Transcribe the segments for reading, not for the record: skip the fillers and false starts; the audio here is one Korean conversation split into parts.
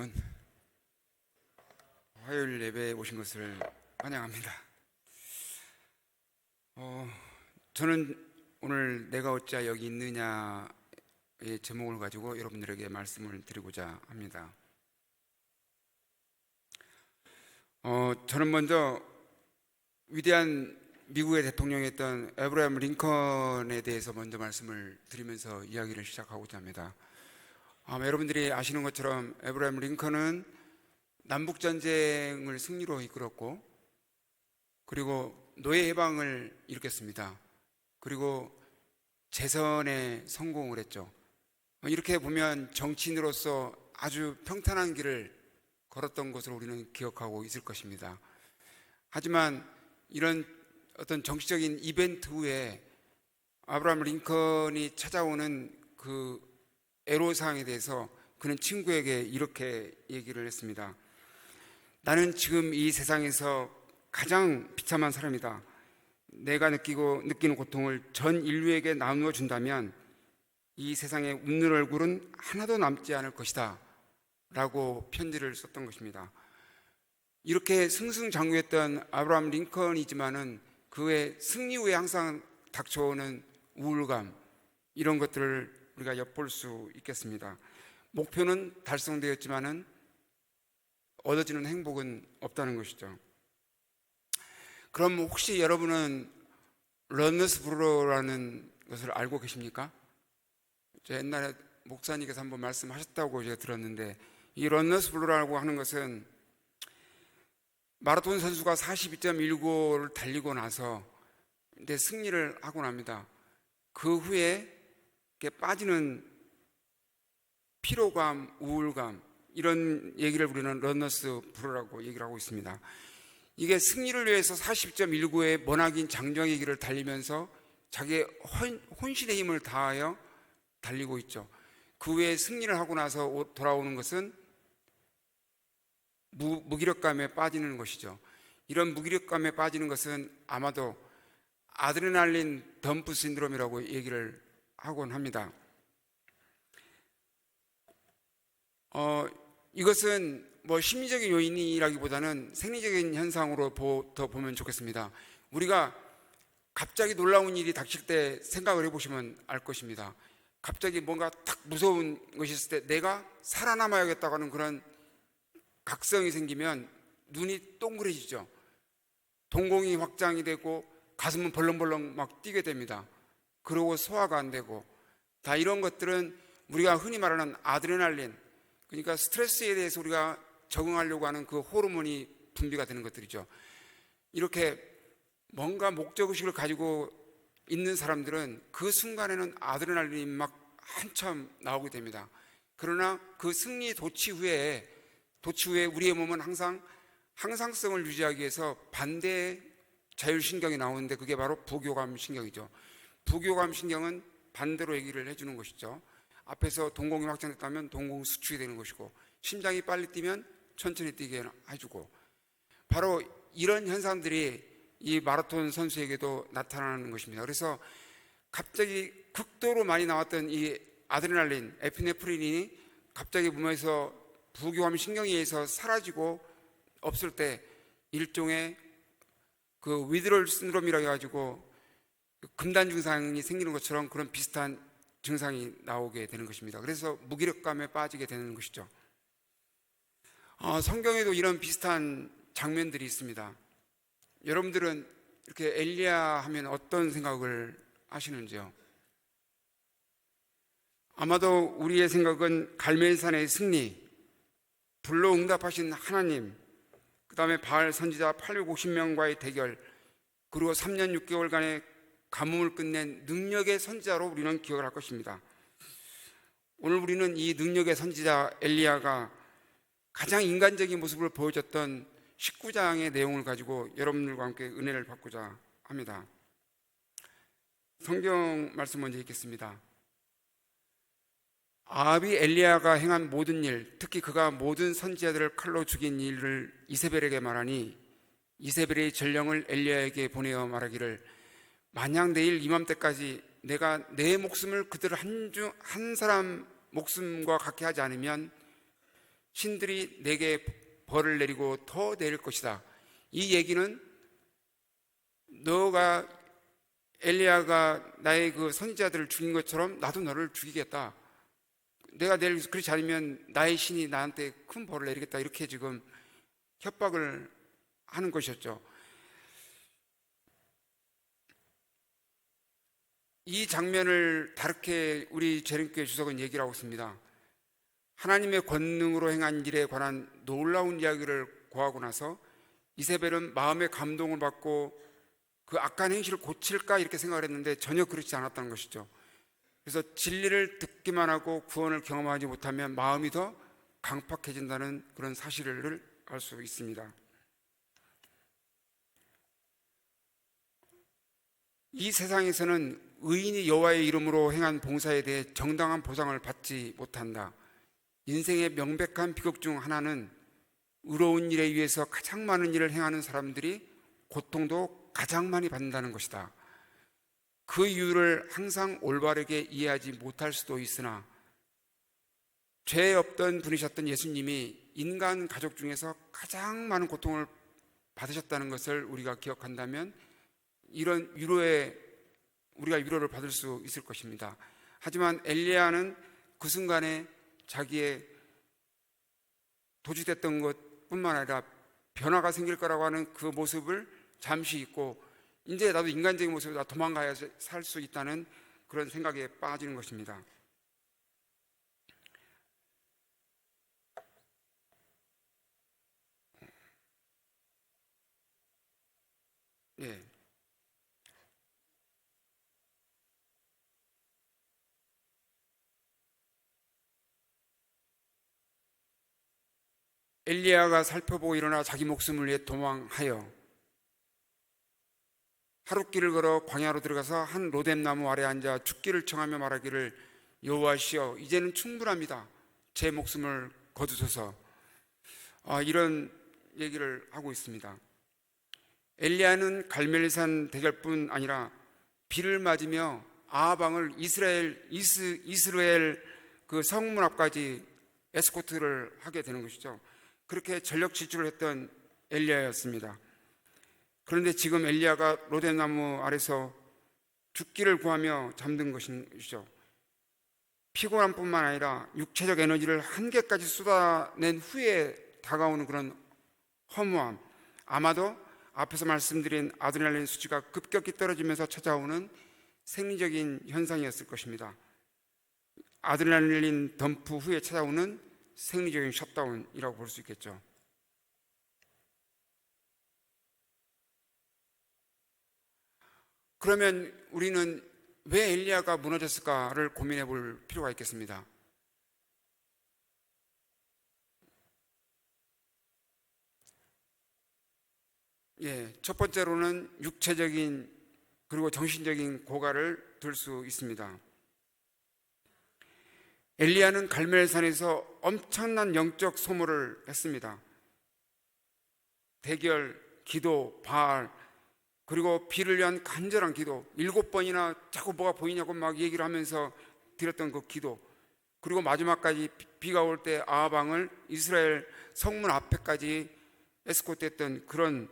여러분, 화요일 예배에 오신 것을 환영합니다. 저는 오늘 내가 어찌 여기 있느냐의 제목을 가지고 여러분들에게 말씀을 드리고자 합니다. 저는 먼저 위대한 미국의 대통령이었던 에브라임 링컨에 대해서 먼저 말씀을 드리면서 이야기를 시작하고자 합니다. 여러분들이 아시는 것처럼 에브라임 링컨은 남북전쟁을 승리로 이끌었고, 그리고 노예 해방을 일으켰습니다. 그리고 재선에 성공을 했죠. 이렇게 보면 정치인으로서 아주 평탄한 길을 걸었던 것으로 우리는 기억하고 있을 것입니다. 하지만 이런 어떤 정치적인 이벤트 후에 아브라함 링컨이 찾아오는 그 애로사항에 대해서 그는 친구에게 이렇게 얘기를 했습니다. 나는 지금 이 세상에서 가장 비참한 사람이다. 내가 느끼는 고통을 전 인류에게 나누어 준다면 이 세상에 웃는 얼굴은 하나도 남지 않을 것이다 라고 편지를 썼던 것입니다. 이렇게 승승장구했던 아브라함 링컨이지만은 그의 승리 후에 항상 닥쳐오는 우울감, 이런 것들을 우리가 엿볼 수 있겠습니다. 목표는 달성되었지만은 얻어지는 행복은 없다는 것이죠. 그럼 혹시 여러분은 러너스 브루라는 것을 알고 계십니까? 저 옛날에 목사님께서 한번 말씀하셨다고 제가 들었는데, 이 러너스 블루라고 하는 것은 마라톤 선수가 42.195를 달리고 나서 승리를 하고 납니다. 그 후에 빠지는 피로감, 우울감, 이런 얘기를 우리는 러너스 브루라고 얘기를 하고 있습니다. 이게 승리를 위해서 40.195의 머나긴 장정의 길을 달리면서 자기의 혼신의 힘을 다하여 달리고 있죠. 그 후에 승리를 하고 나서 돌아오는 것은 무기력감에 빠지는 것이죠. 이런 무기력감에 빠지는 것은 아마도 아드레날린 덤프 신드롬이라고 얘기를 하곤 합니다. 이것은 심리적인 요인이라기보다는 생리적인 현상으로 더 보면 좋겠습니다. 우리가 갑자기 놀라운 일이 닥칠 때 생각을 해보시면 알 것입니다. 갑자기 뭔가 탁 무서운 것이 있을 때 내가 살아남아야겠다고 하는 그런 각성이 생기면 눈이 동그래지죠. 동공이 확장이 되고 가슴은 벌렁벌렁 막 뛰게 됩니다. 그러고 소화가 안 되고, 다 이런 것들은 우리가 흔히 말하는 아드레날린, 그러니까 스트레스에 대해서 우리가 적응하려고 하는 그 호르몬이 분비가 되는 것들이죠. 이렇게 뭔가 목적의식을 가지고 있는 사람들은 그 순간에는 아드레날린이 막 한참 나오게 됩니다. 그러나 그 승리 도취 후에 우리의 몸은 항상 항상성을 유지하기 위해서 반대의 자율신경이 나오는데, 그게 바로 부교감 신경이죠. 부교감 신경은 반대로 얘기를 해주는 것이죠. 앞에서 동공이 확장됐다면 동공 수축이 되는 것이고, 심장이 빨리 뛰면 천천히 뛰게 해주고, 바로 이런 현상들이 이 마라톤 선수에게도 나타나는 것입니다. 그래서 갑자기 극도로 많이 나왔던 이 아드레날린, 에피네프린이 갑자기 몸에서 부교감 신경에 의해서 사라지고 없을 때 일종의 그 위드롤 신드롬이라고 해가지고 금단 증상이 생기는 것처럼 그런 비슷한 증상이 나오게 되는 것입니다. 그래서 무기력감에 빠지게 되는 것이죠. 성경에도 이런 비슷한 장면들이 있습니다. 여러분들은 이렇게 엘리야 하면 어떤 생각을 하시는지요? 아마도 우리의 생각은 갈멜산의 승리, 불로 응답하신 하나님, 그 다음에 바알 선지자 850명과의 대결, 그리고 3년 6개월간의 가뭄을 끝낸 능력의 선지자로 우리는 기억을 할 것입니다. 오늘 우리는 이 능력의 선지자 엘리야가 가장 인간적인 모습을 보여줬던 19장의 내용을 가지고 여러분들과 함께 은혜를 받고자 합니다. 성경 말씀 먼저 읽겠습니다. 아합이 엘리야가 행한 모든 일, 특히 그가 모든 선지자들을 칼로 죽인 일을 이세벨에게 말하니, 이세벨의 전령을 엘리야에게 보내어 말하기를, 만약 내일 이맘때까지 내가 내 목숨을 그들 한 사람 목숨과 같게 하지 않으면 신들이 내게 벌을 내리고 더 내릴 것이다. 이 얘기는 너가 엘리야가 나의 그 선지자들을 죽인 것처럼 나도 너를 죽이겠다. 내가 내일 그렇지 않으면 나의 신이 나한테 큰 벌을 내리겠다. 이렇게 지금 협박을 하는 것이었죠. 이 장면을 다르게 우리 재림교회 주석은 얘기를 하고 있습니다. 하나님의 권능으로 행한 일에 관한 놀라운 이야기를 고하고 나서 이세벨은 마음의 감동을 받고 그 악한 행실을 고칠까 이렇게 생각을 했는데 전혀 그렇지 않았다는 것이죠. 그래서 진리를 듣기만 하고 구원을 경험하지 못하면 마음이 더 강팍해진다는 그런 사실을 알 수 있습니다. 이 세상에서는 의인이 여호와의 이름으로 행한 봉사에 대해 정당한 보상을 받지 못한다. 인생의 명백한 비극 중 하나는 의로운 일에 의해서 가장 많은 일을 행하는 사람들이 고통도 가장 많이 받는다는 것이다. 그 이유를 항상 올바르게 이해하지 못할 수도 있으나 죄 없던 분이셨던 예수님이 인간 가족 중에서 가장 많은 고통을 받으셨다는 것을 우리가 기억한다면 이런 우리가 위로를 받을 수 있을 것입니다. 하지만 엘리야는 그 순간에 자기의 도주됐던 것뿐만 아니라 변화가 생길 거라고 하는 그 모습을 잠시 잊고 이제 나도 인간적인 모습으로 도망가야 살 수 있다는 그런 생각에 빠지는 것입니다. 예. 엘리야가 살펴보고 일어나 자기 목숨을 위해 도망하여 하룻길을 걸어 광야로 들어가서 한 로뎀나무 아래 앉아 죽기를 청하며 말하기를 여호와시여 이제는 충분합니다. 제 목숨을 거두소서. 이런 얘기를 하고 있습니다. 엘리야는 갈멜산 대결뿐 아니라 비를 맞으며 아합 왕을 이스라엘 그 성문 앞까지 에스코트를 하게 되는 것이죠. 그렇게 전력 질주를 했던 엘리야였습니다. 그런데 지금 엘리야가 로뎀나무 아래서 죽기를 구하며 잠든 것이죠. 피곤함뿐만 아니라 육체적 에너지를 한계까지 쏟아낸 후에 다가오는 그런 허무함, 아마도 앞에서 말씀드린 아드레날린 수치가 급격히 떨어지면서 찾아오는 생리적인 현상이었을 것입니다. 아드레날린 덤프 후에 찾아오는 생리적인 셧다운이라고 볼 수 있겠죠. 그러면 우리는 왜 엘리야가 무너졌을까를 고민해 볼 필요가 있겠습니다. 첫 번째로는 육체적인 그리고 정신적인 고갈을 들 수 있습니다. 엘리야는 갈멜산에서 엄청난 영적 소모를 했습니다. 대결, 기도, 바알, 그리고 비를 위한 간절한 기도, 7번이나 자꾸 뭐가 보이냐고 막 얘기를 하면서 드렸던 그 기도, 그리고 마지막까지 비가 올 때 아합 왕을 이스라엘 성문 앞에까지 에스코트했던 그런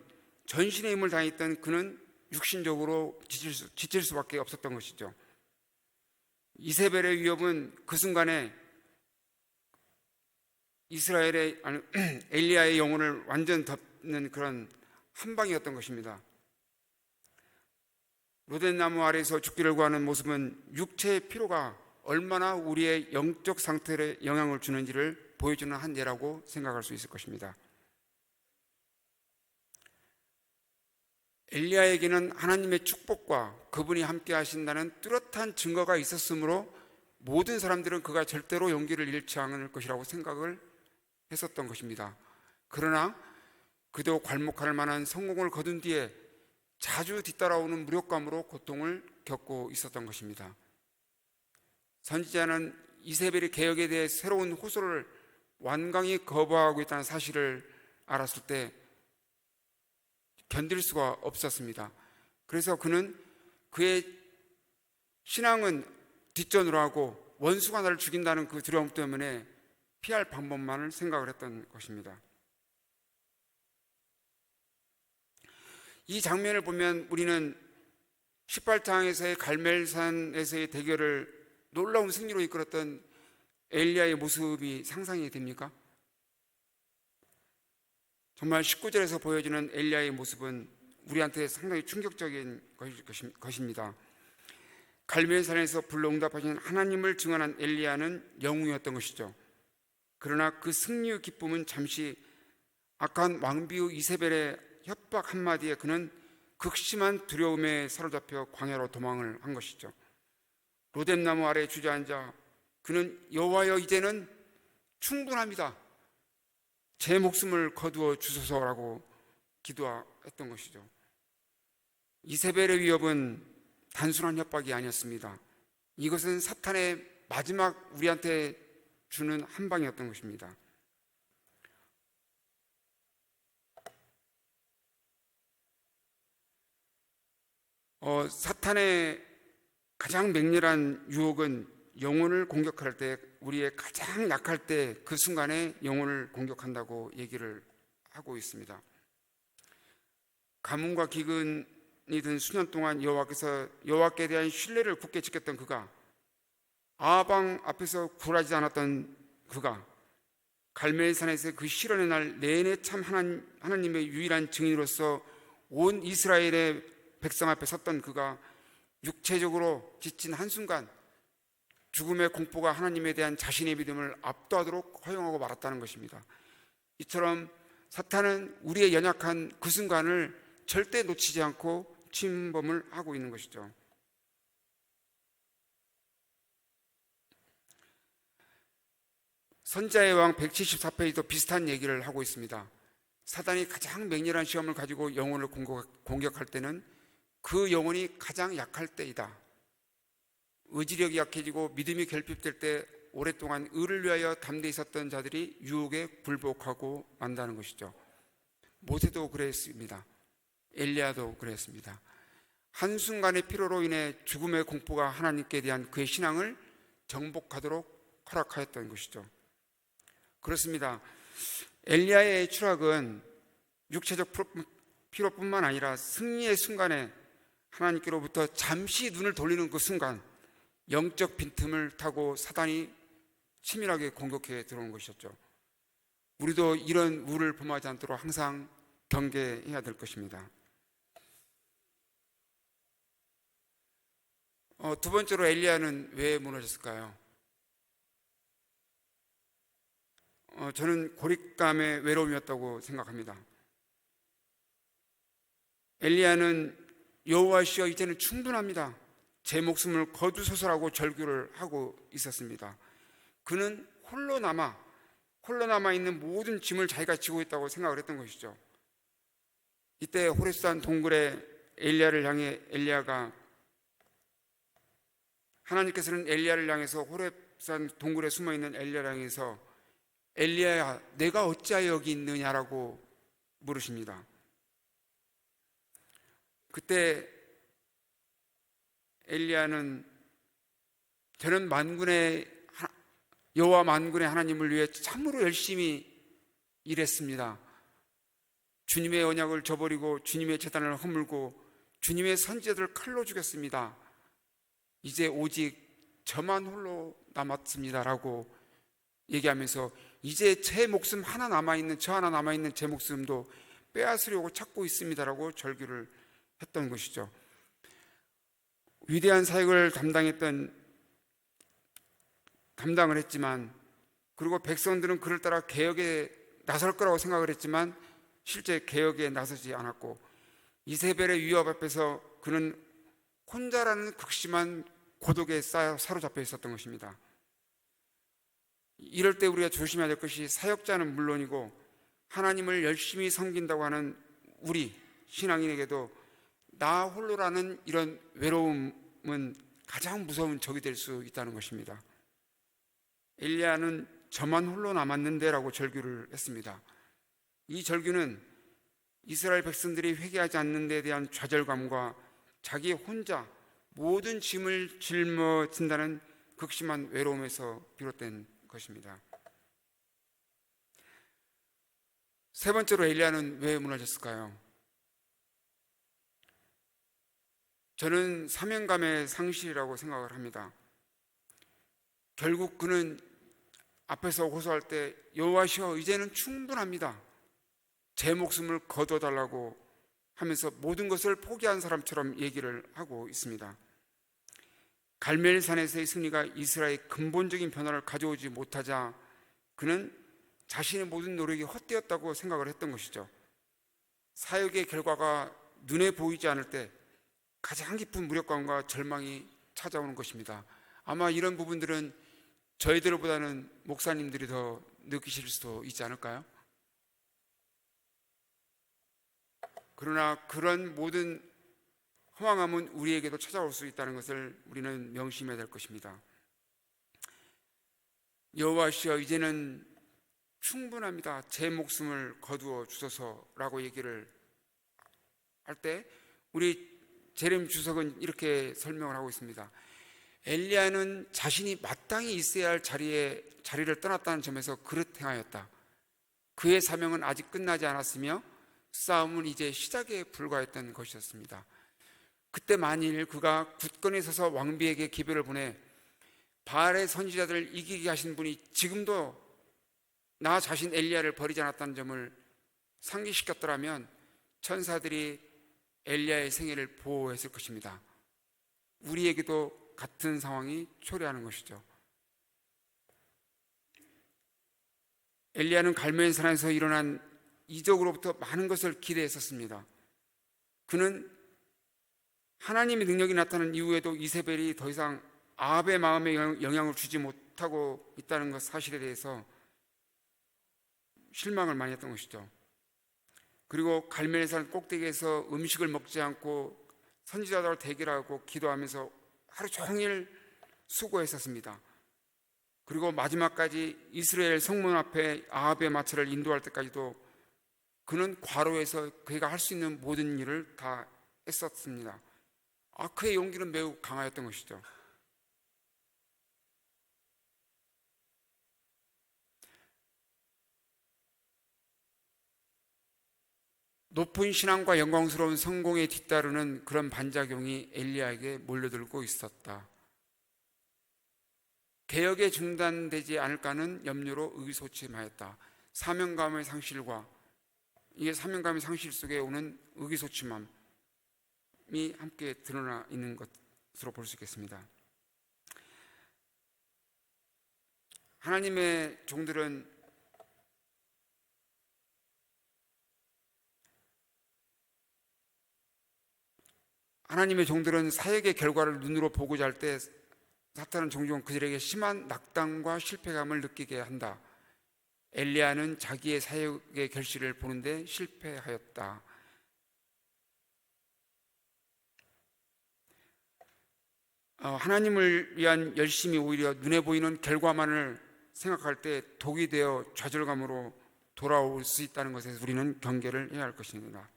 전신의 힘을 다했던 그는 육신적으로 지칠 수밖에 없었던 것이죠. 이세벨의 위협은 그 순간에 엘리야의 영혼을 완전 덮는 그런 한 방이었던 것입니다. 로뎀나무 아래에서 죽기를 구하는 모습은 육체의 피로가 얼마나 우리의 영적 상태에 영향을 주는지를 보여주는 한 예라고 생각할 수 있을 것입니다. 엘리야에게는 하나님의 축복과 그분이 함께 하신다는 뚜렷한 증거가 있었으므로 모든 사람들은 그가 절대로 용기를 잃지 않을 것이라고 생각을 했었던 것입니다. 그러나 그도 괄목할 만한 성공을 거둔 뒤에 자주 뒤따라오는 무력감으로 고통을 겪고 있었던 것입니다. 선지자는 이세벨의 개혁에 대해 새로운 호소를 완강히 거부하고 있다는 사실을 알았을 때 견딜 수가 없었습니다. 그래서 그는 그의 신앙은 뒷전으로 하고 원수가 나를 죽인다는 그 두려움 때문에 피할 방법만을 생각을 했던 것입니다. 이 장면을 보면 우리는 18장에서의 갈멜산에서의 대결을 놀라운 승리로 이끌었던 엘리야의 모습이 상상이 됩니까? 정말 19절에서 보여주는 엘리야의 모습은 우리한테 상당히 충격적인 것입니다. 갈멜산에서 불러 응답하신 하나님을 증언한 엘리야는 영웅이었던 것이죠. 그러나 그 승리의 기쁨은 잠시 악한 왕비우 이세벨의 협박 한마디에 그는 극심한 두려움에 사로잡혀 광야로 도망을 한 것이죠. 로뎀나무 아래 주저앉아 그는 여호와여 이제는 충분합니다. 제 목숨을 거두어 주소서라고 기도했던 것이죠. 이세벨의 위협은 단순한 협박이 아니었습니다. 이것은 사탄의 마지막 우리한테 주는 한 방이었던 것입니다. 사탄의 가장 맹렬한 유혹은 영혼을 공격할 때, 우리의 가장 약할 때 그 순간에 영혼을 공격한다고 얘기를 하고 있습니다. 가뭄과 기근이 든 수년 동안 여호와께 대한 신뢰를 굳게 지켰던 그가, 아방 앞에서 굴하지 않았던 그가, 갈멜산에서 그 실현의 날 내내 참 하나님의 유일한 증인으로서 온 이스라엘의 백성 앞에 섰던 그가 육체적으로 지친 한순간 죽음의 공포가 하나님에 대한 자신의 믿음을 압도하도록 허용하고 말았다는 것입니다. 이처럼 사탄은 우리의 연약한 그 순간을 절대 놓치지 않고 침범을 하고 있는 것이죠. 선지자의 왕 174페이지도 비슷한 얘기를 하고 있습니다. 사단이 가장 맹렬한 시험을 가지고 영혼을 공격할 때는 그 영혼이 가장 약할 때이다. 의지력이 약해지고 믿음이 결핍될 때 오랫동안 의를 위하여 담대히 섰던 자들이 유혹에 굴복하고 만다는 것이죠. 모세도 그랬습니다. 엘리야도 그랬습니다. 한순간의 피로로 인해 죽음의 공포가 하나님께 대한 그의 신앙을 정복하도록 허락하였던 것이죠. 그렇습니다. 엘리야의 추락은 육체적 피로뿐만 아니라 승리의 순간에 하나님께로부터 잠시 눈을 돌리는 그 순간 영적 빈틈을 타고 사단이 치밀하게 공격해 들어오는 것이었죠. 우리도 이런 우를 범하지 않도록 항상 경계해야 될 것입니다. 두 번째로 엘리야는 왜 무너졌을까요? 저는 고립감의 외로움이었다고 생각합니다. 엘리야는 여호와시여 이제는 충분합니다. 제 목숨을 거두소서라고 절규를 하고 있었습니다. 그는 홀로 남아 있는 모든 짐을 자기가 지고 있다고 생각을 했던 것이죠. 이때 호렙산 동굴에 엘리야를 향해 하나님께서는 엘리야를 향해서 호렙산 동굴에 숨어 있는 엘리야를 향해서 엘리야야 내가 어찌하여 여기 있느냐라고 물으십니다. 그때 엘리야는 저는 여호와 만군의 하나님을 위해 참으로 열심히 일했습니다. 주님의 언약을 저버리고 주님의 제단을 허물고 주님의 선지자들을 칼로 죽였습니다. 이제 오직 저만 홀로 남았습니다라고 얘기하면서 이제 제 목숨 하나 남아있는 제 목숨도 빼앗으려고 찾고 있습니다라고 절규를 했던 것이죠. 위대한 사역을 담당을 했지만, 그리고 백성들은 그를 따라 개혁에 나설 거라고 생각을 했지만 실제 개혁에 나서지 않았고 이세벨의 위협 앞에서 그는 혼자라는 극심한 고독에 사로잡혀 있었던 것입니다. 이럴 때 우리가 조심해야 될 것이, 사역자는 물론이고 하나님을 열심히 섬긴다고 하는 우리 신앙인에게도 나 홀로라는 이런 외로움은 가장 무서운 적이 될 수 있다는 것입니다. 엘리야는 저만 홀로 남았는데 라고 절규를 했습니다. 이 절규는 이스라엘 백성들이 회개하지 않는 데 대한 좌절감과 자기 혼자 모든 짐을 짊어진다는 극심한 외로움에서 비롯된 것입니다. 세 번째로 엘리야는 왜 무너졌을까요? 저는 사명감의 상실이라고 생각을 합니다. 결국 그는 앞에서 호소할 때 여호와시여 이제는 충분합니다. 제 목숨을 거둬달라고 하면서 모든 것을 포기한 사람처럼 얘기를 하고 있습니다. 갈멜산에서의 승리가 이스라엘의 근본적인 변화를 가져오지 못하자 그는 자신의 모든 노력이 헛되었다고 생각을 했던 것이죠. 사역의 결과가 눈에 보이지 않을 때 가장 깊은 무력감과 절망이 찾아오는 것입니다. 아마 이런 부분들은 저희들보다는 목사님들이 더 느끼실 수도 있지 않을까요? 그러나 그런 모든 허망함은 우리에게도 찾아올 수 있다는 것을 우리는 명심해야 될 것입니다. 여호와시여 이제는 충분합니다. 제 목숨을 거두어 주소서라고 얘기를 할 때 우리 제렘 주석은 이렇게 설명을 하고 있습니다. 엘리야는 자신이 마땅히 있어야 할 자리를 떠났다는 점에서 그릇 행하였다. 그의 사명은 아직 끝나지 않았으며 싸움은 이제 시작에 불과했던 것이었습니다. 그때 만일 그가 굳건히 서서 왕비에게 기별을 보내 바알의 선지자들을 이기게 하신 분이 지금도 나 자신 엘리야를 버리지 않았다는 점을 상기시켰더라면 천사들이 엘리야의 생애를 보호했을 것입니다. 우리에게도 같은 상황이 초래하는 것이죠. 엘리야는 갈멜산에서 일어난 이적으로부터 많은 것을 기대했었습니다. 그는 하나님의 능력이 나타난 이후에도 이세벨이 더 이상 아합의 마음에 영향을 주지 못하고 있다는 것 사실에 대해서 실망을 많이 했던 것이죠. 그리고 갈멜산 꼭대기에서 음식을 먹지 않고 선지자들과 대결하고 기도하면서 하루 종일 수고했었습니다. 그리고 마지막까지 이스라엘 성문 앞에 아합의 마차를 인도할 때까지도 그는 과로해서 그가 할 수 있는 모든 일을 다 했었습니다. 그의 용기는 매우 강하였던 것이죠. 높은 신앙과 영광스러운 성공에 뒤따르는 그런 반작용이 엘리야에게 몰려들고 있었다. 개혁에 중단되지 않을까는 염려로 의기소침하였다. 사명감의 상실과 이게 사명감의 상실 속에 오는 의기소침함이 함께 드러나 있는 것으로 볼 수 있겠습니다. 하나님의 종들은 사역의 결과를 눈으로 보고자 할 때 사탄은 종종 그들에게 심한 낙담과 실패감을 느끼게 한다. 엘리야는 자기의 사역의 결실을 보는데 실패하였다. 하나님을 위한 열심이 오히려 눈에 보이는 결과만을 생각할 때 독이 되어 좌절감으로 돌아올 수 있다는 것에서 우리는 경계를 해야 할 것입니다.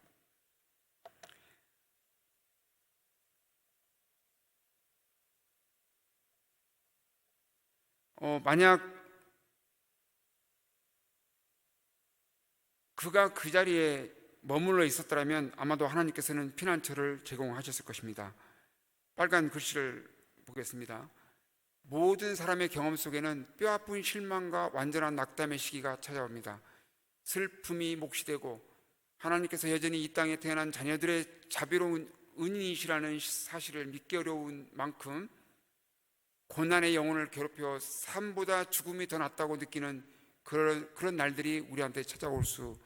만약 그가 그 자리에 머물러 있었더라면 아마도 하나님께서는 피난처를 제공하셨을 것입니다. 빨간 글씨를 보겠습니다. 모든 사람의 경험 속에는 뼈아픈 실망과 완전한 낙담의 시기가 찾아옵니다. 슬픔이 몫이 되고 하나님께서 여전히 이 땅에 태어난 자녀들의 자비로운 은인이시라는 사실을 믿기 어려운 만큼 고난의 영혼을 괴롭혀 삶보다 죽음이 더 낫다고 느끼는 그런 날들이 우리한테 찾아올 수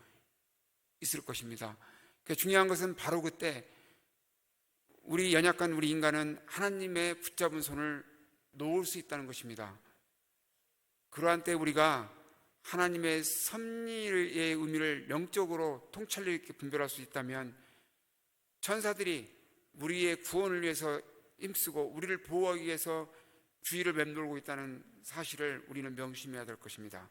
있을 것입니다. 중요한 것은 바로 그때 우리 연약한 우리 인간은 하나님의 붙잡은 손을 놓을 수 있다는 것입니다. 그러한 때 우리가 하나님의 섭리의 의미를 영적으로 통찰력 있게 분별할 수 있다면 천사들이 우리의 구원을 위해서 힘쓰고 우리를 보호하기 위해서 주위를 맴돌고 있다는 사실을 우리는 명심해야 될 것입니다.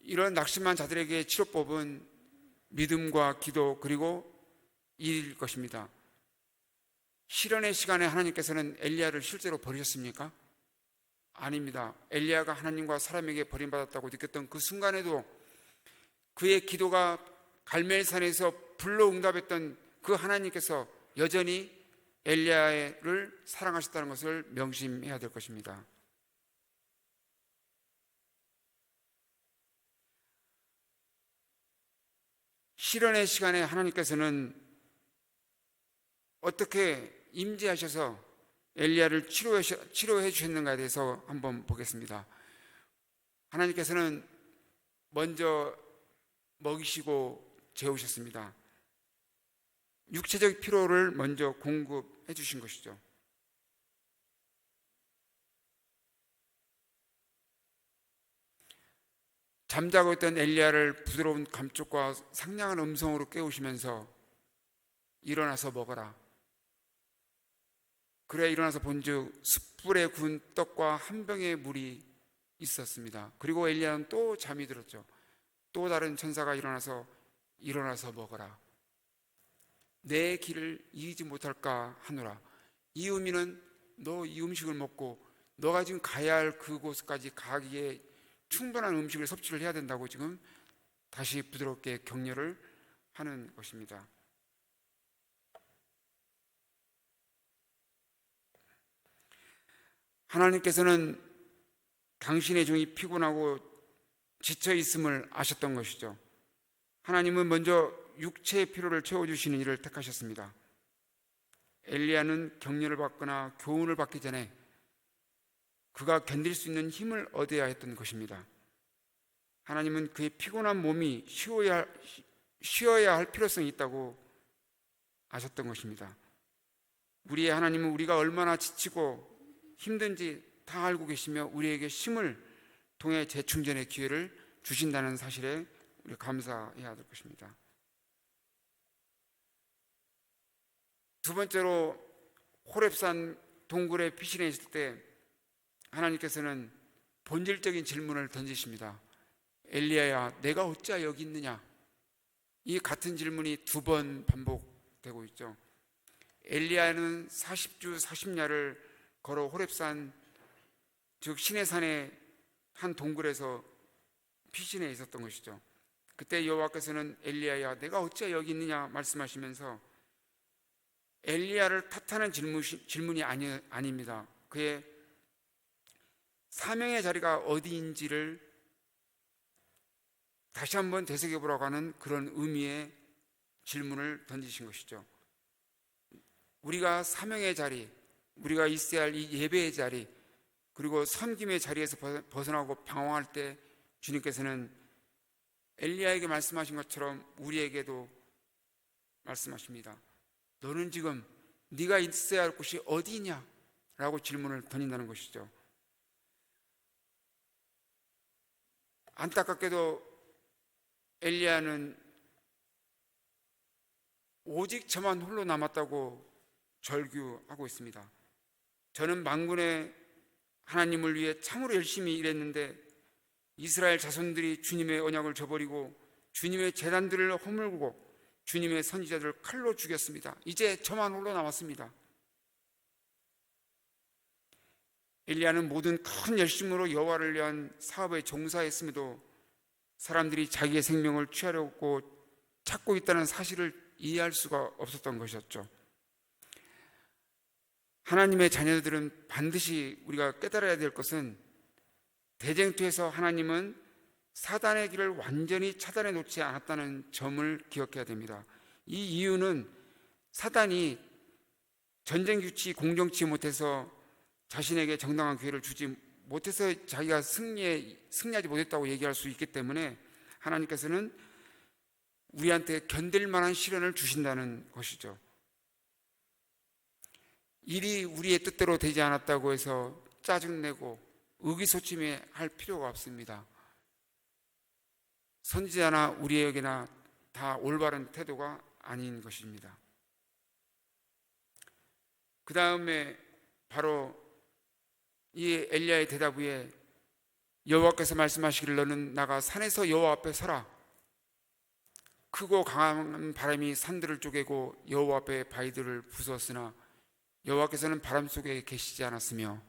이런 낙심한 자들에게 치료법은 믿음과 기도 그리고 일일 것입니다. 실현의 시간에 하나님께서는 엘리야를 실제로 버리셨습니까? 아닙니다. 엘리야가 하나님과 사람에게 버림받았다고 느꼈던 그 순간에도 그의 기도가 갈멜산에서 불로 응답했던 그 하나님께서 여전히 엘리야를 사랑하셨다는 것을 명심해야 될 것입니다. 시련의 시간에 하나님께서는 어떻게 임재하셔서 엘리야를 치료해 주셨는가에 대해서 한번 보겠습니다. 하나님께서는 먼저 먹이시고 재우셨습니다. 육체적 필요를 먼저 공급해 주신 것이죠. 잠자고 있던 엘리야를 부드러운 감촉과 상냥한 음성으로 깨우시면서 일어나서 먹어라. 그래 일어나서 본즉 숯불에 구운 떡과 한 병의 물이 있었습니다. 그리고 엘리야는 또 잠이 들었죠. 또 다른 천사가 일어나서 먹어라. 내 길을 이기지 못할까 하노라. 이 의미는 너 이 음식을 먹고 너가 지금 가야 할 그곳까지 가기에 충분한 음식을 섭취를 해야 된다고 지금 다시 부드럽게 격려를 하는 것입니다. 하나님께서는 당신의 종이 피곤하고 지쳐 있음을 아셨던 것이죠. 하나님은 먼저 육체의 필요를 채워주시는 일을 택하셨습니다. 엘리야는 격려를 받거나 교훈을 받기 전에 그가 견딜 수 있는 힘을 얻어야 했던 것입니다. 하나님은 그의 피곤한 몸이 쉬어야 할 필요성이 있다고 아셨던 것입니다. 우리의 하나님은 우리가 얼마나 지치고 힘든지 다 알고 계시며 우리에게 힘을 통해 재충전의 기회를 주신다는 사실에 우리가 감사해야 될 것입니다. 두 번째로 호렙산 동굴에 피신해 있을 때 하나님께서는 본질적인 질문을 던지십니다. 엘리야야, 내가 어찌하여 여기 있느냐? 이 같은 질문이 두 번 반복되고 있죠. 엘리야는 40주 40야를 걸어 호렙산 즉 시내산의 한 동굴에서 피신해 있었던 것이죠. 그때 여호와께서는 엘리야야, 내가 어찌하여 여기 있느냐 말씀하시면서 엘리야를 탓하는 질문이 아닙니다. 그의 사명의 자리가 어디인지를 다시 한번 되새겨보라고 하는 그런 의미의 질문을 던지신 것이죠. 우리가 사명의 자리, 우리가 있어야 할 이 예배의 자리, 그리고 섬김의 자리에서 벗어나고 방황할 때 주님께서는 엘리야에게 말씀하신 것처럼 우리에게도 말씀하십니다. 너는 지금 네가 있어야 할 곳이 어디냐? 라고 질문을 던진다는 것이죠. 안타깝게도 엘리야는 오직 저만 홀로 남았다고 절규하고 있습니다. 저는 만군의 하나님을 위해 참으로 열심히 일했는데 이스라엘 자손들이 주님의 언약을 저버리고 주님의 제단들을 허물고 주님의 선지자들을 칼로 죽였습니다. 이제 저만 홀로 남았습니다. 엘리야는 모든 큰 열심으로 여호와를 위한 사업에 종사했음에도 사람들이 자기의 생명을 취하려고 찾고 있다는 사실을 이해할 수가 없었던 것이었죠. 하나님의 자녀들은 반드시 우리가 깨달아야 될 것은 대쟁투에서 하나님은 사단의 길을 완전히 차단해 놓지 않았다는 점을 기억해야 됩니다. 이 이유는 사단이 전쟁 규칙이 공정치 못해서 자신에게 정당한 기회를 주지 못해서 자기가 승리하지 못했다고 얘기할 수 있기 때문에 하나님께서는 우리한테 견딜 만한 시련을 주신다는 것이죠. 일이 우리의 뜻대로 되지 않았다고 해서 짜증내고 의기소침해할 필요가 없습니다. 선지자나 우리에게나 다 올바른 태도가 아닌 것입니다. 그 다음에 바로 이 엘리야의 대답 후에 여호와께서 말씀하시기를 너는 나가 산에서 여호와 앞에 서라. 크고 강한 바람이 산들을 쪼개고 여호와 앞에 바위들을 부수었으나 여호와께서는 바람 속에 계시지 않았으며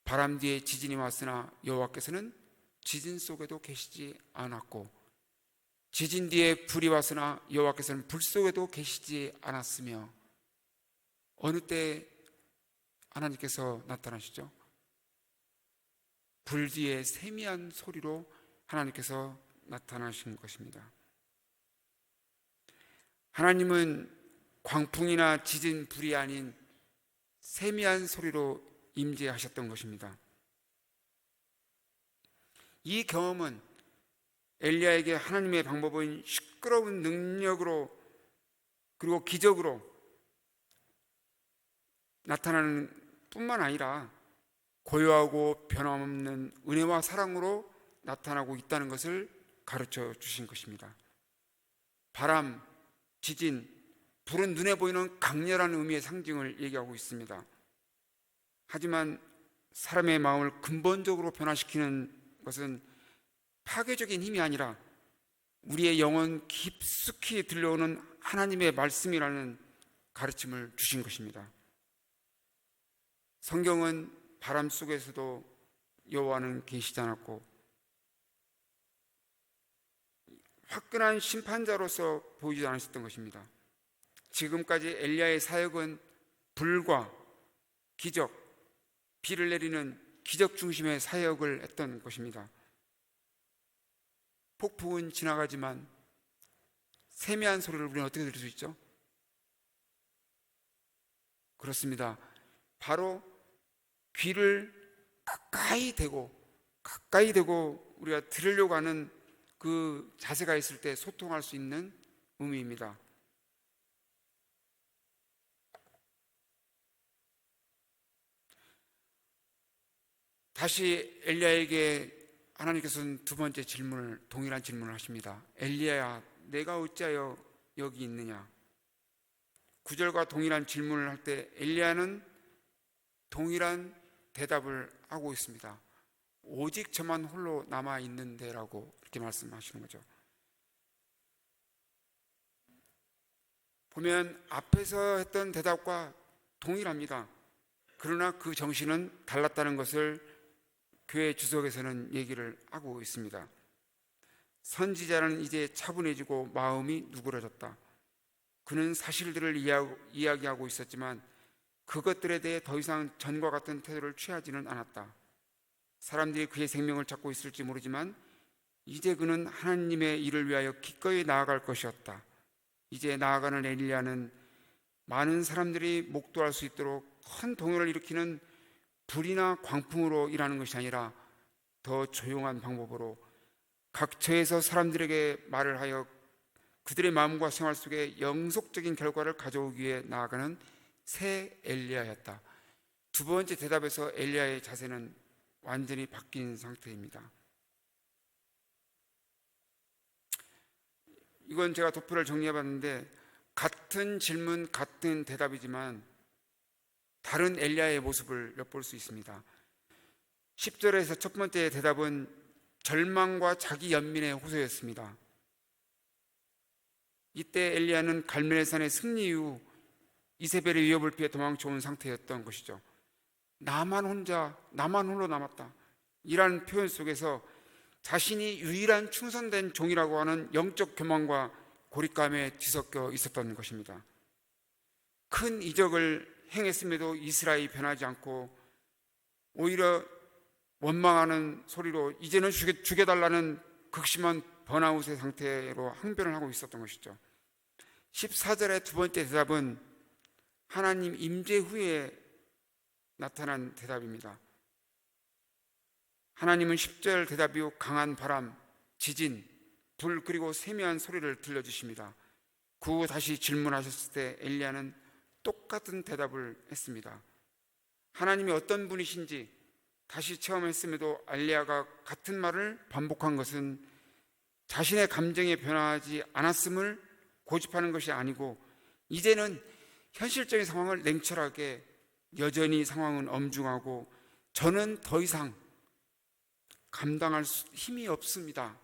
바람 뒤에 지진이 왔으나 여호와께서는 지진 속에도 계시지 않았고, 지진 뒤에 불이 왔으나 여호와께서는 불 속에도 계시지 않았으며, 어느 때 하나님께서 나타나시죠? 불 뒤에 세미한 소리로 하나님께서 나타나신 것입니다. 하나님은 광풍이나 지진, 불이 아닌 세미한 소리로 임재하셨던 것입니다. 이 경험은 엘리야에게 하나님의 방법은 시끄러운 능력으로 그리고 기적으로 나타나는 뿐만 아니라 고요하고 변함없는 은혜와 사랑으로 나타나고 있다는 것을 가르쳐 주신 것입니다. 바람, 지진, 불은 눈에 보이는 강렬한 의미의 상징을 얘기하고 있습니다. 하지만 사람의 마음을 근본적으로 변화시키는 것은 파괴적인 힘이 아니라 우리의 영혼 깊숙이 들려오는 하나님의 말씀이라는 가르침을 주신 것입니다. 성경은 바람 속에서도 여호와는 계시지 않았고, 화끈한 심판자로서 보이지 않으셨던 것입니다. 지금까지 엘리야의 사역은 불과 기적, 비를 내리는 기적 중심의 사역을 했던 것입니다. 폭풍은 지나가지만 세미한 소리를 우리는 어떻게 들을 수 있죠? 그렇습니다. 바로 귀를 가까이 대고 우리가 들으려고 하는 그 자세가 있을 때 소통할 수 있는 의미입니다. 다시 엘리야에게 하나님께서는 두 번째 동일한 질문을 하십니다. 엘리야야, 내가 어찌하여 여기 있느냐? 9절과 동일한 질문을 할 때 엘리야는 동일한 대답을 하고 있습니다. 오직 저만 홀로 남아 있는데라고 이렇게 말씀하시는 거죠. 보면 앞에서 했던 대답과 동일합니다. 그러나 그 정신은 달랐다는 것을 교회 주석에서는 얘기를 하고 있습니다. 선지자는 이제 차분해지고 마음이 누그러졌다. 그는 사실들을 이야기하고 있었지만 그것들에 대해 더 이상 전과 같은 태도를 취하지는 않았다. 사람들이 그의 생명을 찾고 있을지 모르지만 이제 그는 하나님의 일을 위하여 기꺼이 나아갈 것이었다. 이제 나아가는 엘리야는 많은 사람들이 목도할 수 있도록 큰 동요를 일으키는 불이나 광풍으로 일하는 것이 아니라 더 조용한 방법으로 각처에서 사람들에게 말을 하여 그들의 마음과 생활 속에 영속적인 결과를 가져오기 위해 나아가는 새 엘리야였다. 두 번째 대답에서 엘리야의 자세는 완전히 바뀐 상태입니다. 이건 제가 도표를 정리해 봤는데 같은 질문, 같은 대답이지만 다른 엘리야의 모습을 엿볼 수 있습니다. 10절에서 첫 번째 대답은 절망과 자기 연민의 호소였습니다. 이때 엘리야는 갈멜산의 승리 이후 이세벨의 위협을 피해 도망쳐온 상태였던 것이죠. 나만 홀로 남았다, 이라는 표현 속에서 자신이 유일한 충성된 종이라고 하는 영적 교만과 고립감에 뒤섞여 있었던 것입니다. 큰 이적을 행했음에도 이스라엘이 변하지 않고 오히려 원망하는 소리로 이제는 죽여달라는 극심한 번아웃의 상태로 항변을 하고 있었던 것이죠. 14절의 두 번째 대답은 하나님 임재 후에 나타난 대답입니다. 하나님은 10절 대답 이후 강한 바람, 지진, 불 그리고 세미한 소리를 들려주십니다. 그 후 다시 질문하셨을 때 엘리야는 똑같은 대답을 했습니다. 하나님이 어떤 분이신지 다시 체험했음에도 엘리야가 같은 말을 반복한 것은 자신의 감정에 변화하지 않았음을 고집하는 것이 아니고 이제는 현실적인 상황을 냉철하게 여전히 상황은 엄중하고 저는 더 이상 감당할 힘이 없습니다,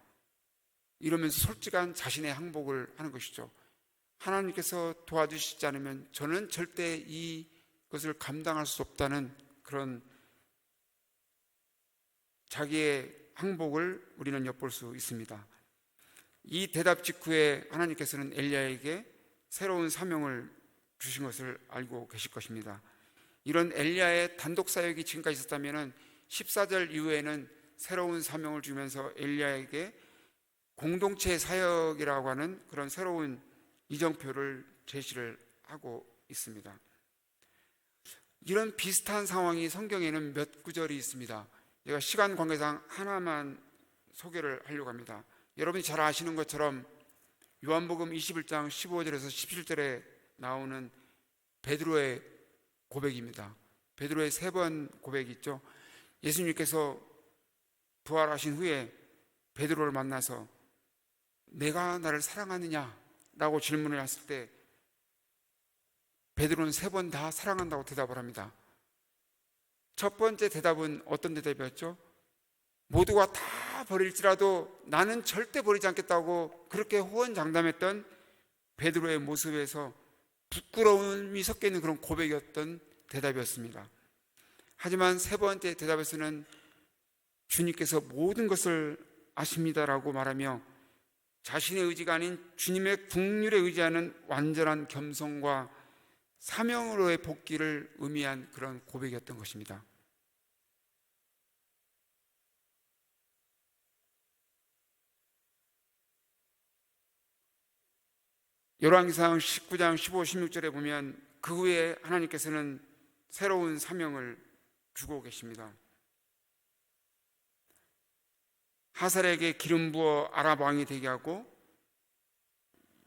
이러면서 솔직한 자신의 항복을 하는 것이죠. 하나님께서 도와주시지 않으면 저는 절대 이것을 감당할 수 없다는 그런 자기의 항복을 우리는 엿볼 수 있습니다. 이 대답 직후에 하나님께서는 엘리야에게 새로운 사명을 주신 것을 알고 계실 것입니다. 이런 엘리야의 단독 사역이 지금까지 있었다면 14절 이후에는 새로운 사명을 주면서 엘리야에게 공동체 사역이라고 하는 그런 새로운 이정표를 제시를 하고 있습니다. 이런 비슷한 상황이 성경에는 몇 구절이 있습니다. 제가 시간 관계상 하나만 소개를 하려고 합니다. 여러분이 잘 아시는 것처럼 요한복음 21장 15절에서 17절에 나오는 베드로의 고백입니다. 베드로의 3번 고백이 있죠. 예수님께서 부활하신 후에 베드로를 만나서 내가 나를 사랑하느냐? 라고 질문을 했을 때 베드로는 3번 다 사랑한다고 대답을 합니다. 첫 번째 대답은 어떤 대답이었죠? 모두가 다 버릴지라도 나는 절대 버리지 않겠다고 그렇게 호언장담했던 베드로의 모습에서 부끄러움이 섞여 있는 그런 고백이었던 대답이었습니다. 하지만 3번째 대답에서는 주님께서 모든 것을 아십니다라고 말하며 자신의 의지가 아닌 주님의 긍휼에 의지하는 완전한 겸손과 사명으로의 복귀를 의미한 그런 고백이었던 것입니다. 열왕기상 19장 15, 16절에 보면 그 후에 하나님께서는 새로운 사명을 주고 계십니다. 하살에게 기름 부어 아랍 왕이 되게 하고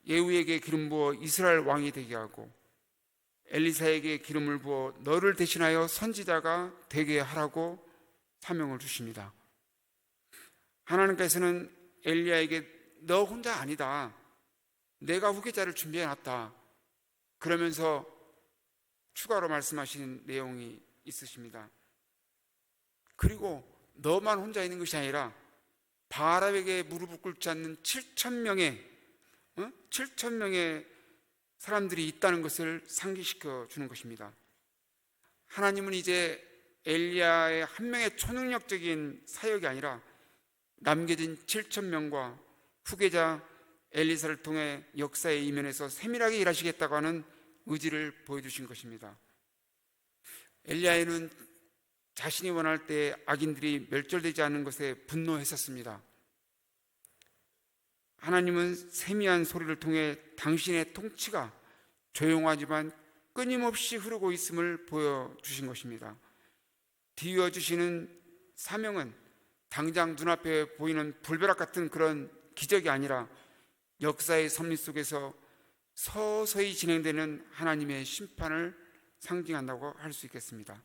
예후에게 기름 부어 이스라엘 왕이 되게 하고 엘리사에게 기름을 부어 너를 대신하여 선지자가 되게 하라고 사명을 주십니다. 하나님께서는 엘리야에게 너 혼자 아니다. 내가 후계자를 준비해놨다. 그러면서 추가로 말씀하신 내용이 있으십니다. 그리고 너만 혼자 있는 것이 아니라 바알에게 무릎을 꿇지 않는 7,000명의 사람들이 있다는 것을 상기시켜 주는 것입니다. 하나님은 이제 엘리야의 한 명의 초능력적인 사역이 아니라 남겨진 7,000명과 후계자 엘리사를 통해 역사의 이면에서 세밀하게 일하시겠다고 하는 의지를 보여주신 것입니다. 엘리야는 자신이 원할 때 악인들이 멸절되지 않는 것에 분노했었습니다. 하나님은 세미한 소리를 통해 당신의 통치가 조용하지만 끊임없이 흐르고 있음을 보여주신 것입니다. 뒤이어주시는 사명은 당장 눈앞에 보이는 불벼락 같은 그런 기적이 아니라 역사의 섭리 속에서 서서히 진행되는 하나님의 심판을 상징한다고 할 수 있겠습니다.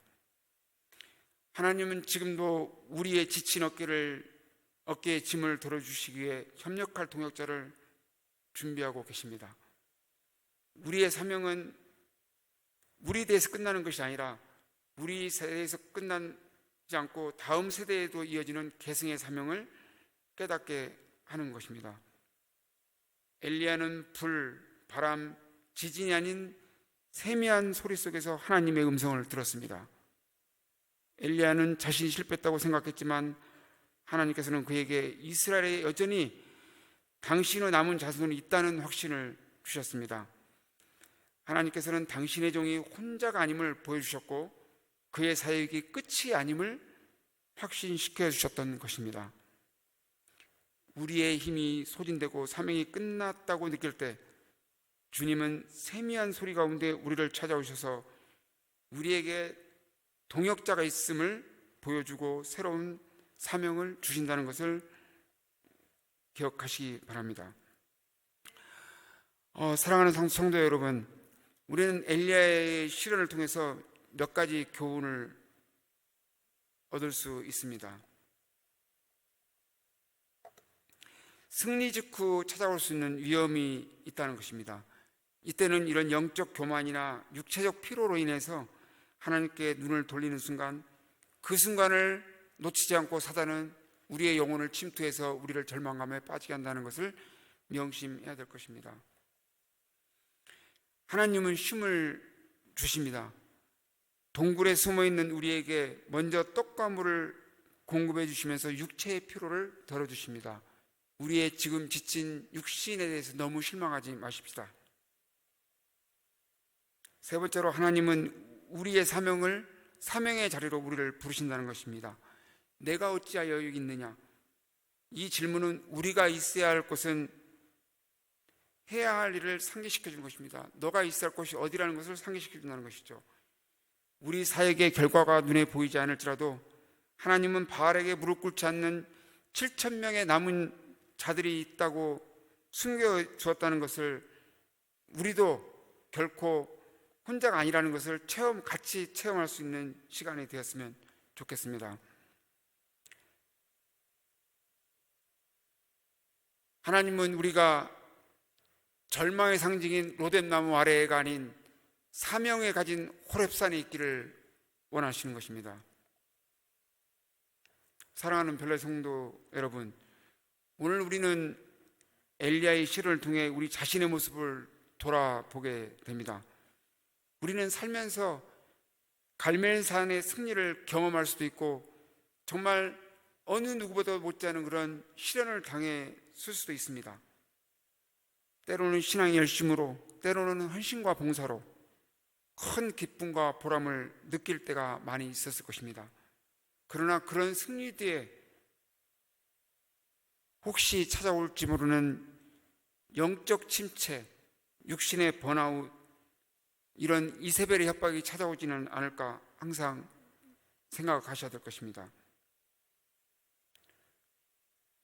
하나님은 지금도 우리의 지친 어깨에 짐을 덜어주시기 위해 협력할 동역자를 준비하고 계십니다. 우리의 사명은 우리 대에서 끝나는 것이 아니라 우리 세대에서 끝나지 않고 다음 세대에도 이어지는 계승의 사명을 깨닫게 하는 것입니다. 엘리야는 불, 바람, 지진이 아닌 세미한 소리 속에서 하나님의 음성을 들었습니다. 엘리야는 자신이 실패했다고 생각했지만 하나님께서는 그에게 이스라엘에 여전히 당신의 남은 자손이 있다는 확신을 주셨습니다. 하나님께서는 당신의 종이 혼자가 아님을 보여주셨고 그의 사역이 끝이 아님을 확신시켜 주셨던 것입니다. 우리의 힘이 소진되고 사명이 끝났다고 느낄 때 주님은 세미한 소리 가운데 우리를 찾아오셔서 우리에게 동역자가 있음을 보여주고 새로운 사명을 주신다는 것을 기억하시기 바랍니다. 사랑하는 성도 여러분, 우리는 엘리야의 실현을 통해서 몇 가지 교훈을 얻을 수 있습니다. 승리 직후 찾아올 수 있는 위험이 있다는 것입니다. 이때는 이런 영적 교만이나 육체적 피로로 인해서 하나님께 눈을 돌리는 순간, 그 순간을 놓치지 않고 사단은 우리의 영혼을 침투해서 우리를 절망감에 빠지게 한다는 것을 명심해야 될 것입니다. 하나님은 쉼을 주십니다. 동굴에 숨어있는 우리에게 먼저 떡과 물을 공급해 주시면서 육체의 피로를 덜어주십니다. 우리의 지금 지친 육신에 대해서 너무 실망하지 마십시다. 세 번째로, 하나님은 우리의 사명의 자리로 우리를 부르신다는 것입니다. 내가 어찌하여 여기 있느냐? 이 질문은 우리가 있어야 할 곳은 해야 할 일을 상기시켜 주는 것입니다. 너가 있어야 할 곳이 어디라는 것을 상기시켜 준다는 것이죠. 우리 사역의 결과가 눈에 보이지 않을지라도 하나님은 바알에게 무릎 꿇지 않는 7,000명의 남은 자들이 있다고 숨겨주었다는 것을 우리도 결코 혼자가 아니라는 것을 같이 체험할 수 있는 시간이 되었으면 좋겠습니다. 하나님은 우리가 절망의 상징인 로뎀나무 아래가 아닌 사명에 가진 호렙산에 있기를 원하시는 것입니다. 사랑하는 별의 성도 여러분, 오늘 우리는 엘리야의 시를 통해 우리 자신의 모습을 돌아보게 됩니다. 우리는 살면서 갈멜산의 승리를 경험할 수도 있고 정말 어느 누구보다 못지않은 그런 시련을 당했을 수도 있습니다. 때로는 신앙의 열심으로, 때로는 헌신과 봉사로 큰 기쁨과 보람을 느낄 때가 많이 있었을 것입니다. 그러나 그런 승리 뒤에 혹시 찾아올지 모르는 영적 침체, 육신의 번아웃, 이런 이세벨의 협박이 찾아오지는 않을까 항상 생각하셔야 될 것입니다.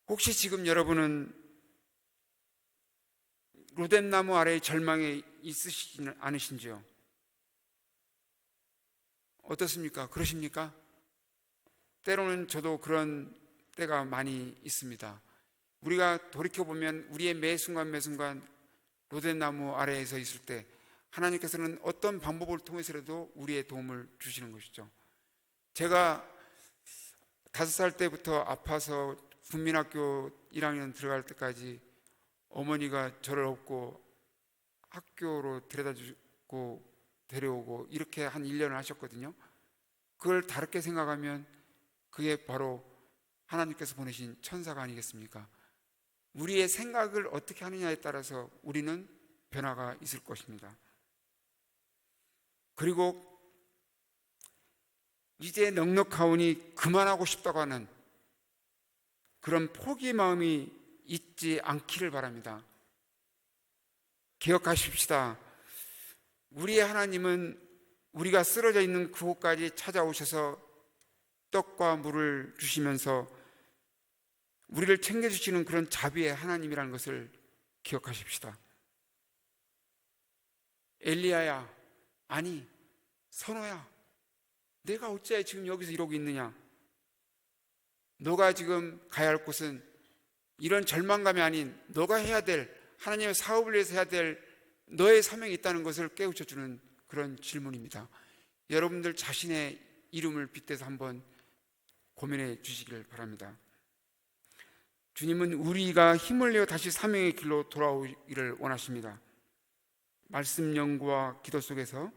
혹시 지금 여러분은 로뎀나무 아래의 절망에 있으시지는 않으신지요? 어떻습니까? 그러십니까? 때로는 저도 그런 때가 많이 있습니다. 우리가 돌이켜보면 우리의 매 순간 로뎀나무 아래에서 있을 때 하나님께서는 어떤 방법을 통해서라도 우리의 도움을 주시는 것이죠. 제가 5살 때부터 아파서 국민학교 1학년 들어갈 때까지 어머니가 저를 업고 학교로 데려다주고 데려오고 이렇게 한 1년을 하셨거든요. 그걸 다르게 생각하면 그게 바로 하나님께서 보내신 천사가 아니겠습니까? 우리의 생각을 어떻게 하느냐에 따라서 우리는 변화가 있을 것입니다. 그리고 이제 넉넉하오니 그만하고 싶다고 하는 그런 포기 마음이 있지 않기를 바랍니다. 기억하십시다. 우리의 하나님은 우리가 쓰러져 있는 그곳까지 찾아오셔서 떡과 물을 주시면서 우리를 챙겨주시는 그런 자비의 하나님이라는 것을 기억하십시다. 엘리야야, 아니 선호야, 내가 어찌해 지금 여기서 이러고 있느냐? 너가 지금 가야 할 곳은 이런 절망감이 아닌 너가 해야 될, 하나님의 사업을 위해서 해야 될 너의 사명이 있다는 것을 깨우쳐주는 그런 질문입니다. 여러분들 자신의 이름을 빗대서 한번 고민해 주시길 바랍니다. 주님은 우리가 힘을 내어 다시 사명의 길로 돌아오기를 원하십니다. 말씀 연구와 기도 속에서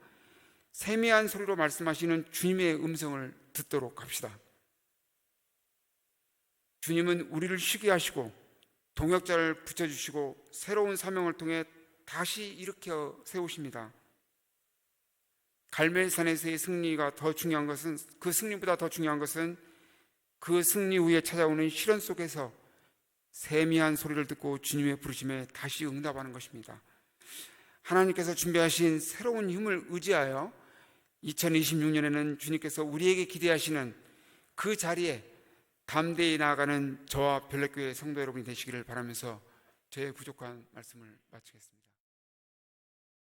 세미한 소리로 말씀하시는 주님의 음성을 듣도록 합시다. 주님은 우리를 쉬게 하시고 동역자를 붙여주시고 새로운 사명을 통해 다시 일으켜 세우십니다. 갈멜산에서의 승리가 더 중요한 것은, 그 승리보다 더 중요한 것은 그 승리 후에 찾아오는 시련 속에서 세미한 소리를 듣고 주님의 부르심에 다시 응답하는 것입니다. 하나님께서 준비하신 새로운 힘을 의지하여 2026년에는 주님께서 우리에게 기대하시는 그 자리에 담대히 나아가는 저와 별내교회 성도 여러분이 되시기를 바라면서 저의 부족한 말씀을 마치겠습니다.